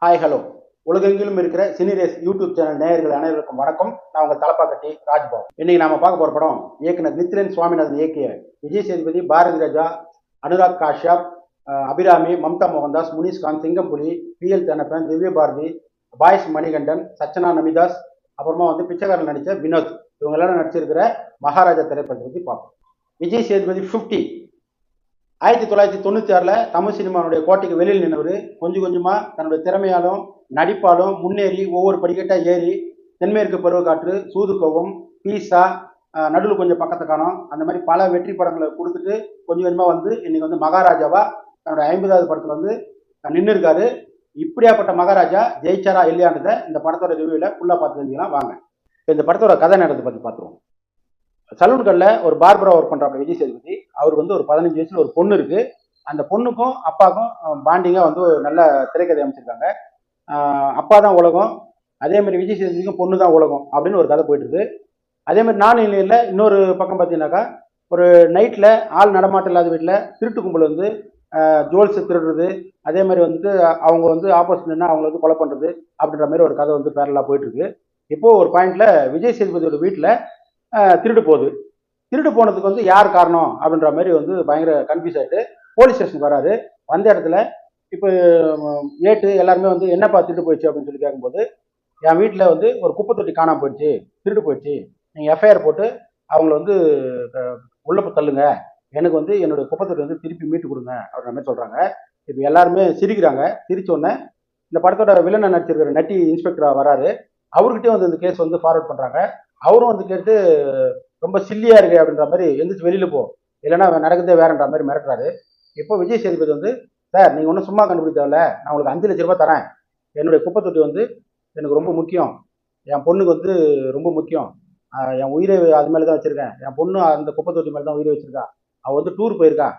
Hi hello. உலகெங்கிலும் இருக்கிற சினிரேஸ் YouTube channel நேயர்கள் அனைவருக்கும் வணக்கம். நான் உங்கள் தலப்பாக்கட்டி ராஜ்பாபு. இன்னைக்கு நாம பார்க்க போற படம் இயக்குனர் நித்யன் சுவாமிநாதன் இயக்கிய விஜய் சேதுபதி, பாரதி ராஜா, அனுராக் காஷ்யப், அபிராமி, மம்தா மோகன்தாஸ், முனிஷ்காந்த், சிங்கம்புலி, PL தென்னப்பன், திவ்ய பாரதி, பாய்ஸ் மணிகண்டன், சச்சனா நமிதாஸ், அப்புறமா பிச்சைக்காரன் நடித்த வினோத், இவங்க எல்லாரும் நடிச்சிருக்கிற மகாராஜா திரைப்படத்தை பற்றி பார்ப்போம். விஜய் சேதுபதி 50. 1996 தமிழ் சினிமாவுடைய கோட்டைக்கு வெளியில் நின்றவர் கொஞ்சம் கொஞ்சமாக தன்னுடைய திறமையாலும் நடிப்பாலும் முன்னேறி ஒவ்வொரு படிக்கட்டாக ஏறி தென்மேற்கு பருவக்காற்று, சூதுக்கோவம், பீஸா, நடுவில் கொஞ்சம் பக்கத்தை காணும், அந்த மாதிரி பல வெற்றி படங்களை கொடுத்துட்டு கொஞ்சம் கொஞ்சமாக இன்னைக்கு மகாராஜாவா தன்னுடைய 50வது படத்தில் நின்று இருக்காரு. இப்படியாப்பட்ட மகாராஜா ஜெயிச்சாரா இல்லையான்றதை இந்த படத்தோட ரிவ்யூவில் ஃபுல்லாக பார்த்து தெரிஞ்சுக்கலாம் வாங்க. இந்த படத்தோட கதை நேரத்தை பற்றி பார்த்துருவோம். சலூன்களில் ஒரு பார்பரா ஒர்க் பண்ணுறாங்க விஜய் சேதுபதி. அவருக்கு ஒரு 15 வயசுல ஒரு பொண்ணு இருக்கு. அந்த பொண்ணுக்கும் அப்பாவுக்கும் பாண்டிங்காக நல்ல திரைக்கதை அமைச்சிருக்காங்க. அப்பா தான் உலகம், அதே மாதிரி விஜய் சேதுபதிக்கும் பொண்ணு தான் உலகம் அப்படின்னு ஒரு கதை போயிட்டு இருக்கு. அதே மாதிரி நான் இல்லையில் இன்னொரு பக்கம் பார்த்தீங்கன்னாக்கா, ஒரு நைட்டில் ஆள் நடமாட்டம் இல்லாத வீட்டில் திருட்டு கும்பல் ஜுவல்ஸ் திருடுறது, அதே மாதிரி அவங்க ஆப்போசிட் நின்று அவங்கள கொலை பண்ணுறது அப்படின்ற மாதிரி ஒரு கதை பேரலாக போயிட்டு இருக்கு. இப்போது ஒரு பாயிண்ட்ல விஜய் சேதுபதியோட வீட்டில் திருடு போகுது. திருடு போனதுக்கு யார் காரணம் அப்படின்ற மாதிரி பயங்கர கன்ஃபியூஸ் ஆகிட்டு போலீஸ் ஸ்டேஷனுக்கு வராரு. வந்த இடத்துல இப்போ ஏட்டு எல்லாருமே என்னப்பா திருடு போயிடுச்சு அப்படின்னு சொல்லி கேட்கும்போது, என் வீட்டில் ஒரு குப்பை தொட்டி காணாமல் போயிடுச்சு, திருடு போயிடுச்சு, நீங்கள் FIR போட்டு அவங்கள உள்ள தள்ளுங்க, எனக்கு என்னுடைய குப்பை தொட்டி திருப்பி மீட்டு கொடுங்க அப்படின்ற மாதிரி சொல்கிறாங்க. இப்போ எல்லாருமே சிரிக்கிறாங்க. சிரிச்சோடனே இந்த படத்தோட வில்லனை நடிச்சிருக்கிற நட்டி இன்ஸ்பெக்டராக வராரு. அவர்கிட்டயும் இந்த கேஸ் ஃபார்வர்ட் பண்ணுறாங்க. அவரும் கேட்டு ரொம்ப சில்லியா இருக்கு அப்படின்ற மாதிரி எந்திரிச்சு வெளியில போ, இல்லைன்னா நடக்குதே வேறன்ற மாதிரி மிரட்டுறாரு. இப்போ விஜய் சேதுபதி சார் நீங்கள் ஒன்றும் சும்மா கண்டுபிடிக்கல, நான் உங்களுக்கு 5 லட்ச ரூபாய் தரேன், என்னுடைய குப்பை தொட்டி எனக்கு ரொம்ப முக்கியம், என் பொண்ணுக்கு ரொம்ப முக்கியம், என் உயிரை அது மேலே தான் வச்சிருக்கேன், என் பொண்ணு அந்த குப்பை தொட்டி மேலே தான் உயிரை வச்சிருக்கா, அவள் டூர் போயிருக்கா,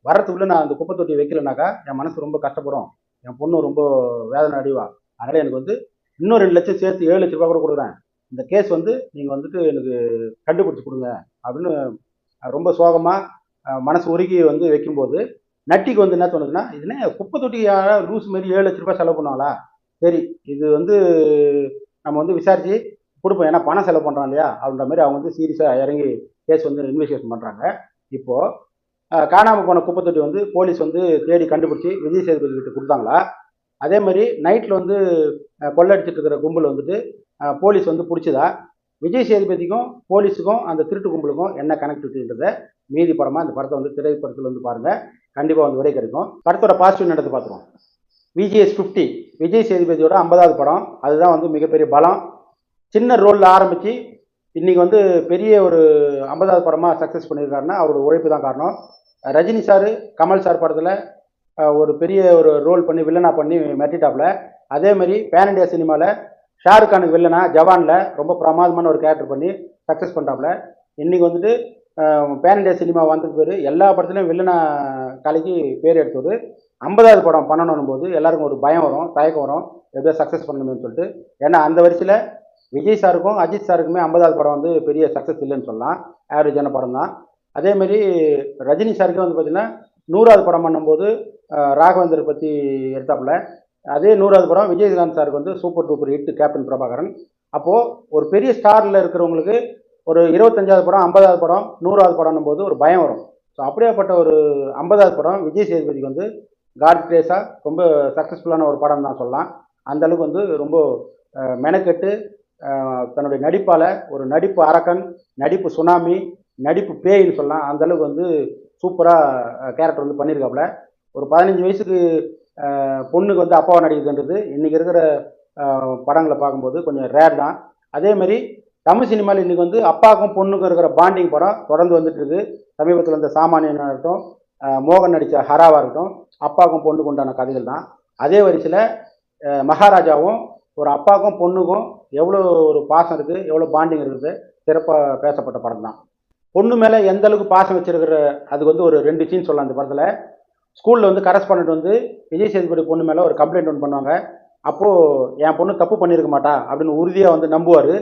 வரத்துக்குள்ள நான் அந்த குப்பை தொட்டி வைக்கலனாக்கா என் மனசு ரொம்ப கஷ்டப்படும், என் பொண்ணு ரொம்ப வேதனை அடைவா, அதனால எனக்கு இன்னும் 2 லட்சம் சேர்த்து 7 லட்ச ரூபாய் கூட கொடுக்குறேன், இந்த கேஸ் நீங்கள் எனக்கு கண்டுபிடிச்சி கொடுங்க அப்படின்னு ரொம்ப சோகமாக மனசு உருகி வைக்கும்போது, நட்டிக்கு என்ன தோணுதுன்னா, இதுனே குப்பை தொட்டி லூஸ் மாதிரி 7 லட்ச ரூபாய் செலவு பண்ணுவாங்களா, சரி இது நம்ம விசாரித்து கொடுப்போம், ஏன்னா பணம் செலவு பண்ணுறோம் இல்லையா அப்படின்ற மாதிரி அவங்க சீரியஸாக இறங்கி கேஸ் இன்வெஸ்டிகேஷன் பண்ணுறாங்க. இப்போது காணாமல் போன குப்பை தொட்டி போலீஸ் தேடி கண்டுபிடிச்சி விஜய் சேதுபதி கிட்ட கொடுத்தாங்களா, அதே மாதிரி நைட்டில் கொள்ளடிச்சிட்டு இருக்கிற கும்பல் போலீஸ் பிடிச்சதா, விஜய் சேதுபதிக்கும் போலீஸுக்கும் அந்த திருட்டு கும்பலுக்கும் என்ன கனெக்டிவிட்டின்றதை மீதி படமாக இந்த படத்தை திரைப்படத்தில் பாருங்கள், கண்டிப்பாக விடை கிடைக்கும். படத்தோட பாசிட்டிவ் நடந்து பார்த்துருவோம். VGS 50 விஜய் சேதுபதியோட 50வது படம். அதுதான் மிகப்பெரிய பலம். சின்ன ரோலில் ஆரம்பித்து இன்றைக்கி பெரிய ஒரு 50வது படமாக சக்ஸஸ் பண்ணியிருக்காருன்னா அவரோட உழைப்பு தான் காரணம். ரஜினி சார், கமல் சார் படத்தில் ஒரு பெரிய ஒரு ரோல் பண்ணி வில்லனாக பண்ணி மெட்டிட்டாப்ல. அதே மாதிரி பேன் இண்டியா சினிமாவில் ஷாருக் கானுக்கு வில்லனா ஜவானில் ரொம்ப பிரமாதமான ஒரு கேரக்டர் பண்ணி சக்ஸஸ் பண்ணுறாப்புல. இன்றைக்கி பேன் இண்டியா சினிமா வந்தது பேர் எல்லா படத்துலையும் வில்லனா கலைக்கு பேர் எடுத்தது. 50வது படம் பண்ணணும் போது எல்லாருக்கும் ஒரு பயம் வரும், தயக்கம் வரும், எப்படியோ சக்ஸஸ் பண்ணணும்னு சொல்லிட்டு. ஏன்னா அந்த வரிசையில் விஜய் சாருக்கும் அஜித் சாருக்குமே 50வது படம் பெரிய சக்ஸஸ் இல்லைன்னு சொல்லலாம், ஆவரேஜான படம் தான். அதேமாரி ரஜினி சாருக்கே பார்த்திங்கன்னா 100வது படம் பண்ணும்போது ராகவேந்தர் பற்றி எடுத்தாப்புல. அதே 100வது படம் விஜயகாந்த் சாருக்கு super duper hit captain Prabhakaran. அப்போது ஒரு பெரிய ஸ்டாரில் இருக்கிறவங்களுக்கு ஒரு 25வது படம், 50வது படம், 100வது படம்னும் போது ஒரு பயம் வரும். ஸோ அப்படியேப்பட்ட ஒரு 50வது படம் விஜய் சேதுபதிக்கு காட் கிரேஸாக ரொம்ப சக்ஸஸ்ஃபுல்லான ஒரு படம் தான் சொல்லலாம். அந்தளவுக்கு ரொம்ப மெனக்கெட்டு தன்னுடைய நடிப்பால் ஒரு நடிப்பு அரக்கன், நடிப்பு சுனாமி, நடிப்பு பேயின்னு சொல்லலாம். அந்தளவுக்கு சூப்பராக கேரக்டர் பண்ணியிருக்காப்புல. ஒரு 15 வயசுக்கு பொண்ணுக்கு அப்பாவை நடிக்கிறதுன்றது இன்றைக்கி இருக்கிற படங்களை பார்க்கும்போது கொஞ்சம் ரேர் தான். அதேமாதிரி தமிழ் சினிமாவில் இன்றைக்கி அப்பாவுக்கும் பொண்ணுக்கும் இருக்கிற பாண்டிங் படம் தொடர்ந்து வந்துட்டுருக்கு. சமீபத்தில் இந்த சாமானியனாக இருக்கட்டும், மோகன் நடித்த ஹராவாக இருக்கட்டும், அப்பாவுக்கும் பொண்ணுக்கு உண்டான கதைகள் தான். அதே வரிசையில் மகாராஜாவும் ஒரு அப்பாவுக்கும் பொண்ணுக்கும் எவ்வளோ ஒரு பாசம் இருக்குது, எவ்வளோ பாண்டிங் இருக்குது, சிறப்பாக பேசப்பட்ட படம் தான். பொண்ணு மேலே எந்த அளவுக்கு பாசம் வச்சுருக்கிற அதுக்கு ஒரு 2 சீன் சொல்லலாம் அந்த படத்தில். ஸ்கூலில் கரஸ்பாண்டன்ட் விஜய் சேதுபதி பொண்ணு மேலே ஒரு கம்ப்ளைண்ட் பண்ணுவாங்க. அப்போது என் பொண்ணு தப்பு பண்ணியிருக்க மாட்டா அப்படின்னு உறுதியாக நம்புவார்.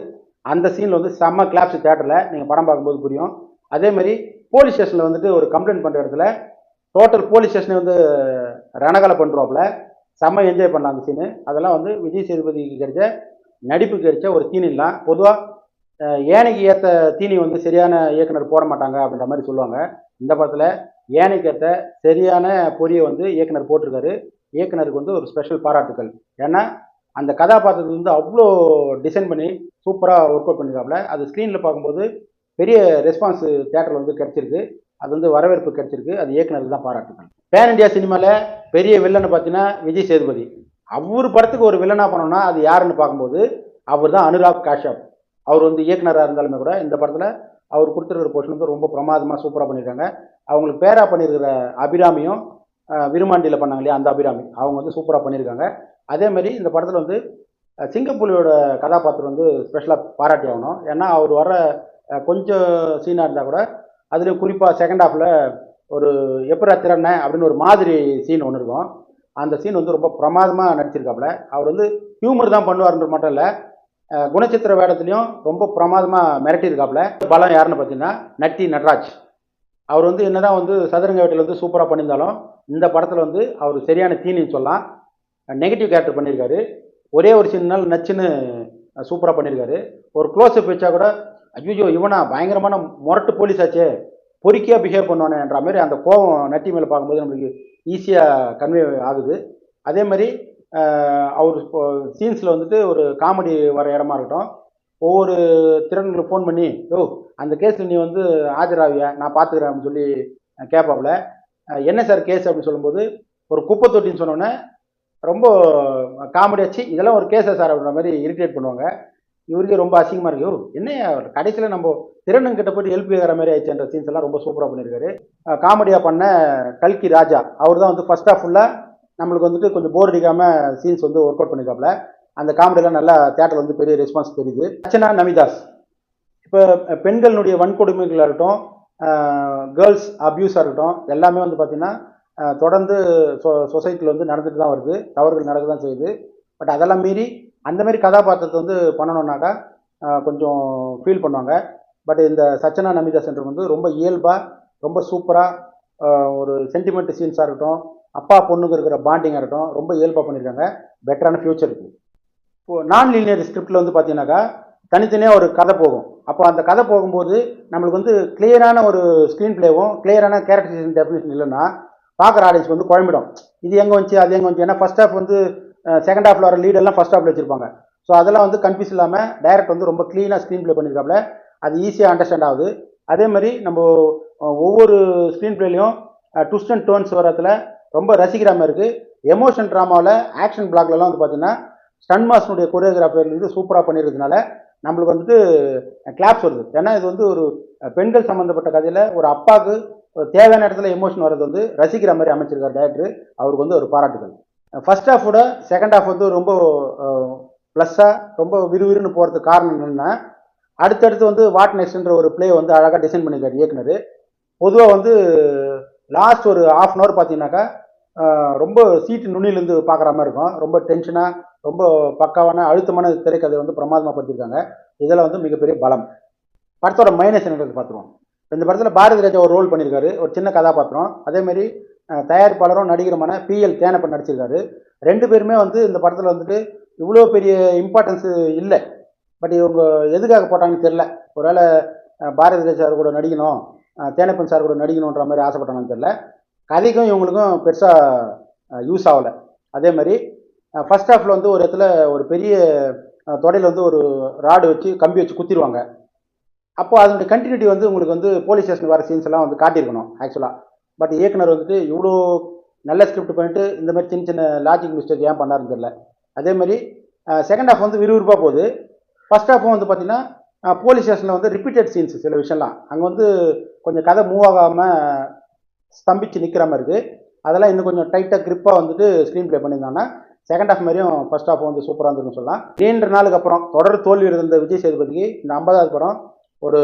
அந்த சீனில் செம்ம கிளாப்ஸ் தேட்டரில் நீங்கள் படம் பார்க்கும்போது புரியும். அதேமாதிரி போலீஸ் ஸ்டேஷனில் ஒரு கம்ப்ளைண்ட் பண்ணுற இடத்துல டோட்டல் போலீஸ் ஸ்டேஷனை ரணகலை பண்ணுறாப்புல. செம்ம என்ஜாய் பண்ணலாம் அந்த சீனு. அதெல்லாம் வந்து விஜய் சேதுபதிக்கு கிடைச்ச நடிப்புக்கு கிடைச்ச ஒரு தீனிலாம். பொதுவாக ஏனைக்கு ஏற்ற தீனி வந்து சரியான இயக்குனர் போட மாட்டாங்க அப்படின்ற மாதிரி சொல்லுவாங்க. இந்த படத்தில் ஏனைக்கு ஏற்ற சரியான பொரியை வந்து இயக்குனர் போட்டிருக்காரு. இயக்குனருக்கு வந்து ஒரு ஸ்பெஷல் பாராட்டுக்கள். ஏன்னா அந்த கதாபாத்திரத்தை வந்து அவ்வளோ டிசைன் பண்ணி சூப்பராக ஒர்க் அவுட் பண்ணியிருக்காப்புல. அது ஸ்க்ரீனில் பார்க்கும்போது பெரிய ரெஸ்பான்ஸ் தியேட்டரில் வந்து கிடைச்சிருக்கு. அது வந்து வரவேற்பு கிடைச்சிருக்கு. அது இயக்குனருக்கு தான் பாராட்டுக்கள். பேன் இண்டியா சினிமாவில் பெரிய வில்லன்னு பார்த்தீங்கன்னா விஜய் சேதுபதி. அவர் படத்துக்கு ஒரு வில்லனாக பண்ணோம்னா அது யாருன்னு பார்க்கும்போது அவர் தான் அனுராக் காஷ்யப். அவர் வந்து இயக்குனராக இருந்தாலுமே கூட இந்த படத்தில் அவர் கொடுத்துருக்கிற போர்ஷன் வந்து ரொம்ப பிரமாதமாக சூப்பராக பண்ணியிருக்காங்க. அவங்களுக்கு பேரா பண்ணியிருக்கிற அபிராமியும் விருமாண்டியில் பண்ணாங்க இல்லையா, அந்த அபிராமி அவங்க வந்து சூப்பராக பண்ணியிருக்காங்க. அதே மாதிரி இந்த படத்தில் வந்து சிங்கப்புலியோட கதாபாத்திரம் வந்து ஸ்பெஷலாக பாராட்டி ஆகணும். ஏன்னா அவர் வர கொஞ்சம் சீனாக இருந்தால் கூட அதுலேயும் குறிப்பாக செகண்ட் ஹாஃபில் ஒரு எப்பரா திறனை அப்படின்னு ஒரு மாதிரி சீன் ஒன்று இருக்கும். அந்த சீன் வந்து ரொம்ப பிரமாதமாக நடிச்சிருக்காப்புல. அவர் வந்து ஹியூமர் தான் பண்ணுவார்ன்றது மட்டும் இல்லை, குணச்சித்திர வேடத்துலையும் ரொம்ப பிரமாதமாக மிரட்டியிருக்காப்புல. பலம் யாருன்னு பார்த்தீங்கன்னா நட்டி நட்ராஜ். அவர் வந்து என்னதான் வந்து சதுரங்க வேட்டையில் வந்து சூப்பராக பண்ணியிருந்தாலும் இந்த படத்தில் வந்து அவர் சரியான தீனின்னு சொல்லலாம். நெகட்டிவ் கேரக்டர் பண்ணியிருக்காரு. ஒரே ஒரு சின்ன நச்சுன்னு சூப்பராக பண்ணியிருக்காரு. ஒரு க்ளோஸ்அப் வச்சா கூட ஐயோ இவனா பயங்கரமான முரட்டு போலீஸ் ஆச்சே, பொறுக்கியாக பிஹேவ் பண்ணுவானேன்ற மாதிரி அந்த கோபம் நட்டி மேலே பார்க்கும்போது நம்மளுக்கு ஈஸியாக கன்வே ஆகுது. அதே மாதிரி அவர் சீன்ஸில் வந்துட்டு ஒரு காமெடி வர இடமா இருக்கட்டும், ஒவ்வொரு திறன்களும் ஃபோன் பண்ணி அந்த கேஸில் நீ வந்து ஆஜராவியா, நான் பார்த்துக்கிறேன் அப்படின்னு சொல்லி கேட்பாப்புல. என்ன சார் கேஸ் அப்படின்னு சொல்லும்போது ஒரு குப்பை தொட்டின்னு சொன்னோன்னே ரொம்ப காமெடியாச்சு, இதெல்லாம் ஒரு கேஸா சார் அப்படின்ற மாதிரி இரிட்டேட் பண்ணுவாங்க. இவருக்கே ரொம்ப அசிங்கமாக இருக்கு, என்ன கடைசியில் நம்ம திறனுங்கிட்ட போய்ட்டு ஹெல்ப் கேட்குற மாதிரி ஆயிடுச்சுன்ற சீன்ஸ் எல்லாம் ரொம்ப சூப்பராக பண்ணியிருக்காரு. காமெடியாக பண்ண கல்கி ராஜா அவர் தான் வந்து ஃபர்ஸ்ட் ஆஃப் ஃபுல்லாக நம்மளுக்கு வந்துட்டு கொஞ்சம் போர் அடிக்காமல் சீன்ஸ் வந்து ஒர்க் அவுட் பண்ணியிருக்காப்புல. அந்த காமெடியெல்லாம் நல்லா தேட்டரில் வந்து பெரிய ரெஸ்பான்ஸ் தெரியுது. அர்ச்சனா நமிதாஸ் இப்போ பெண்களுடைய வன்கொடுமைகளாக இருக்கட்டும், கேர்ள்ஸ் அப்யூஸாக இருக்கட்டும், எல்லாமே வந்து பார்த்திங்கன்னா தொடர்ந்து சொசைட்டியில் வந்து நடந்துட்டு தான் வருது, தவறுகள் நடக்க தான் செய்யுது. பட் அதெல்லாம் மீறி அந்த மாதிரி கதாபாத்திரத்தை வந்து பண்ணணுன்னாக்கா கொஞ்சம் ஃபீல் பண்ணுவாங்க. பட் இந்த சச்சனா நமிதாஸ்ன்றது வந்து ரொம்ப இயல்பாக ரொம்ப சூப்பராக ஒரு சென்டிமெண்ட் சீன்ஸாக இருக்கட்டும், அப்பா பொண்ணுக்கு இருக்கிற பாண்டிங்காக இருக்கட்டும், ரொம்ப இயல்பாக பண்ணியிருக்காங்க. பெட்டரான ஃபியூச்சர் இருக்குது. இப்போது நான் லீனியர் ஸ்கிரிப்டில் வந்து பார்த்தீங்கன்னாக்கா தனித்தனியாக ஒரு கதை போகும். அப்போ அந்த கதை போகும்போது நம்மளுக்கு வந்து கிளியரான ஒரு ஸ்க்ரீன் பிளேவும் கிளியரான கேரக்டரைசேஷன் டெஃபினேஷன் இல்லைன்னா பார்க்குற ஆடியன்ஸ் வந்து குழம்பிடும். இது எங்கே வந்துச்சு அது எங்கே வந்துச்சு. ஏன்னா ஃபர்ஸ்ட் ஹாஃப் வந்து செகண்ட் ஹாஃபில் வர லீடெல்லாம் ஃபர்ஸ்ட் ஹாஃபில் வச்சுருப்பாங்க. ஸோ அதெல்லாம் வந்து கன்ஃபியூஸ் இல்லாமல் டைரக்ட் வந்து ரொம்ப க்ளீனாக ஸ்க்ரீன் பிளே பண்ணியிருக்காப்புல. அது ஈஸியாக அண்டர்ஸ்டாண்ட் ஆகுது. அதே மாதிரி நம்ம ஒவ்வொரு ஸ்க்ரீன் பிளேலையும் ட்விஸ்ட் அண்ட் டோன்ஸ் வரத்தில் ரொம்ப ரசிக்கிற மாதிரி இருக்குது. எமோஷன் ட்ராமாவில் ஆக்ஷன் பிளாக்லலாம் வந்து பார்த்தீங்கன்னா ஸ்டன் மாஸ்னுடைய கொரியோகிராஃபர்லேருந்து சூப்பராக பண்ணிடுறதுனால நம்மளுக்கு வந்துட்டு கிளாப்ஸ் வருது. ஏன்னா இது வந்து ஒரு பெண்கள் சம்மந்தப்பட்ட கதையில் ஒரு அப்பாவுக்கு தேவையான இடத்துல எமோஷன் வர்றது வந்து ரசிக்கிற மாதிரி அமைச்சிருக்கார் டைரக்டர். அவருக்கு வந்து ஒரு பாராட்டுகள். ஃபர்ஸ்ட் ஹாஃபோட செகண்ட் ஹாஃப் வந்து ரொம்ப ப்ளஸ்ஸாக ரொம்ப விறுவிறுன்னு போகிறதுக்கு காரணம் என்னென்னா அடுத்தடுத்து வந்து வாட் நெக்ஸ்ட்ன்ற ஒரு பிளே வந்து அழகாக டிசைன் பண்ணியிருக்காரு இயக்குனர். பொதுவாக வந்து லாஸ்ட் ஒரு ½ அன் ஹவர் பார்த்தீங்கன்னாக்கா ரொம்ப சீட்டு நுனியிலேருந்து பார்க்குற மாதிரி இருக்கும். ரொம்ப டென்ஷனாக ரொம்ப பக்காவான அழுத்தமான திரைக்கதை வந்து பிரமாதமாக படுத்திருக்காங்க. இதெல்லாம் வந்து மிகப்பெரிய பலம். படத்தோட மைனஸ் என்னன்றது பார்த்துருவோம். இந்த படத்தில் பாரதி ராஜா ஒரு ரோல் பண்ணியிருக்காரு, ஒரு சின்ன கதாபாத்திரம். அதேமாதிரி தயாரிப்பாளரும் நடிகருமான PL தேனப்பன் நடிச்சிருக்காரு. 2 பேருமே வந்து இந்த படத்தில் வந்துட்டு இவ்வளோ பெரிய இம்பார்ட்டன்ஸு இல்லை. பட் இவங்க எதுக்காக போட்டாங்கன்னு தெரில. ஒருவேளை பாரதி ராஜா சார் கூட நடிக்கணும், தேனப்பன் சார் கூட நடிக்கணுன்ற மாதிரி ஆசைப்பட்டாங்கன்னு தெரில. கதைக்கும் இவங்களுக்கும் பெருசாக யூஸ் ஆகலை. அதே மாதிரி ஃபர்ஸ்ட் ஹாஃபில் வந்து ஒரு இடத்துல ஒரு பெரிய தொடையில் வந்து ஒரு ராடு வச்சு கம்பி வச்சு குத்திடுவாங்க. அப்போ அதனுடைய கண்டினியூட்டி வந்து உங்களுக்கு வந்து போலீஸ் ஸ்டேஷன் வர சீன்ஸ் எல்லாம் வந்து காட்டியிருக்கணும் ஆக்சுவலாக. பட் இயக்குனர் வந்துட்டு இவ்வளோ நல்ல ஸ்கிரிப்ட் பண்ணிட்டு இந்த மாதிரி சின்ன சின்ன லாஜிக் மிஸ்டேக் ஏன் பண்ணாருன்னு தெரியல. அதே மாதிரி செகண்ட் ஹாஃப் வந்து விறுவிறுப்பாக போகுது. ஃபர்ஸ்ட் ஹாஃபும் வந்து பார்த்தீங்கன்னா போலீஸ் ஸ்டேஷனில் வந்து ரிப்பீட்டட் சீன்ஸ் சில விஷயம்லாம் அங்கே வந்து கொஞ்சம் கதை மூவ் ஆகாமல் ஸ்தம்பிச்சு நிற்கிற மாதிரி இருக்குது. அதெல்லாம் இன்னும் கொஞ்சம் டைட்டாக கிரிப்பாக வந்துட்டு ஸ்க்ரீன் ப்ளே பண்ணியிருந்தாங்கன்னா செகண்ட் ஹாஃப் மாதிரியும் ஃபர்ஸ்ட் ஹாஃப் வந்து சூப்பராக இருந்துன்னு சொல்லலாம். 3 நாளுக்கு அப்புறம் தொடர் தோல்வி இருந்த விஜய் சேதுபதிக்கு இந்த 50வது படம் ஒரு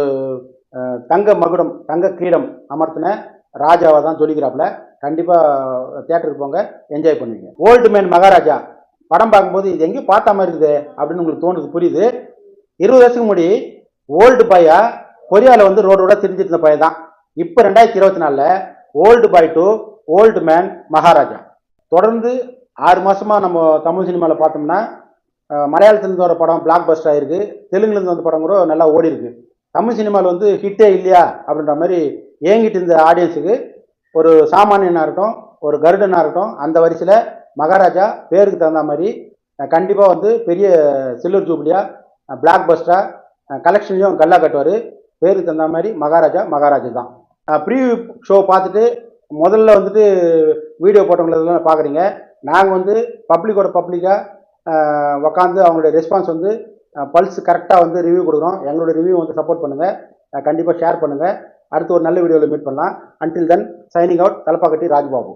தங்க மகுடம் தங்க கிரீடம் அமர்த்தின ராஜாவை தான் சொல்லிக்கிறாப்புல. கண்டிப்பாக தியேட்டருக்கு போங்க, என்ஜாய் பண்ணுவீங்க. ஓல்டு மேன் மகாராஜா படம் பார்க்கும்போது இது எங்கேயும் பார்த்த மாதிரி இருக்குது அப்படின்னு உங்களுக்கு தோணுது, புரியுது. 20 வருஷத்துக்கு முன்னாடி ஓல்டு பாயா கொரியாவில் வந்து ரோடோட திரிஞ்சிட்டு இருந்த பையன் தான். இப்போ 2024 old boy to old man Maharaja தொடர்ந்து 6 மாதமாக நம்ம தமிழ் சினிமாவில் பார்த்தோம்னா மலையாளத்துலேருந்து வர படம் பிளாக் பஸ்டர் ஆகிருக்கு, தெலுங்குலேருந்து வந்த படம் கூட நல்லா ஓடி இருக்கு. தமிழ் சினிமாவில் வந்து ஹிட்டே இல்லையா அப்படின்ற மாதிரி ஏங்கிட்டு இருந்த ஆடியன்ஸுக்கு ஒரு சாமானியனாக இருக்கட்டும், ஒரு கருடனாக இருக்கட்டும், அந்த வரிசையில் மகாராஜா பேருக்கு தகுந்த மாதிரி கண்டிப்பாக வந்து பெரிய சில்வர் ஜூப்ளியாக பிளாக் பஸ்டராக கலெக்ஷன்லையும் கல்லா கட்டுவார். பேருக்கு தகுந்த மாதிரி மகாராஜா தான். ப்ரீவியூ ஷோ பார்த்துட்டு முதல்ல வந்துட்டு வீடியோ போட்டவங்களெல்லாம் பார்க்குறீங்க. நாங்கள் வந்து பப்ளிக்காக உக்காந்து அவங்களுடைய ரெஸ்பான்ஸ் வந்து பல்ஸ் கரெக்டாக வந்து ரிவ்யூ கொடுக்குறோம். எங்களோட ரிவ்யூ வந்து சப்போர்ட் பண்ணுங்கள், கண்டிப்பாக ஷேர் பண்ணுங்கள். அடுத்து ஒரு நல்ல வீடியோவில் மீட் பண்ணலாம். Until then signing out, Thalappakatti Rajbabu.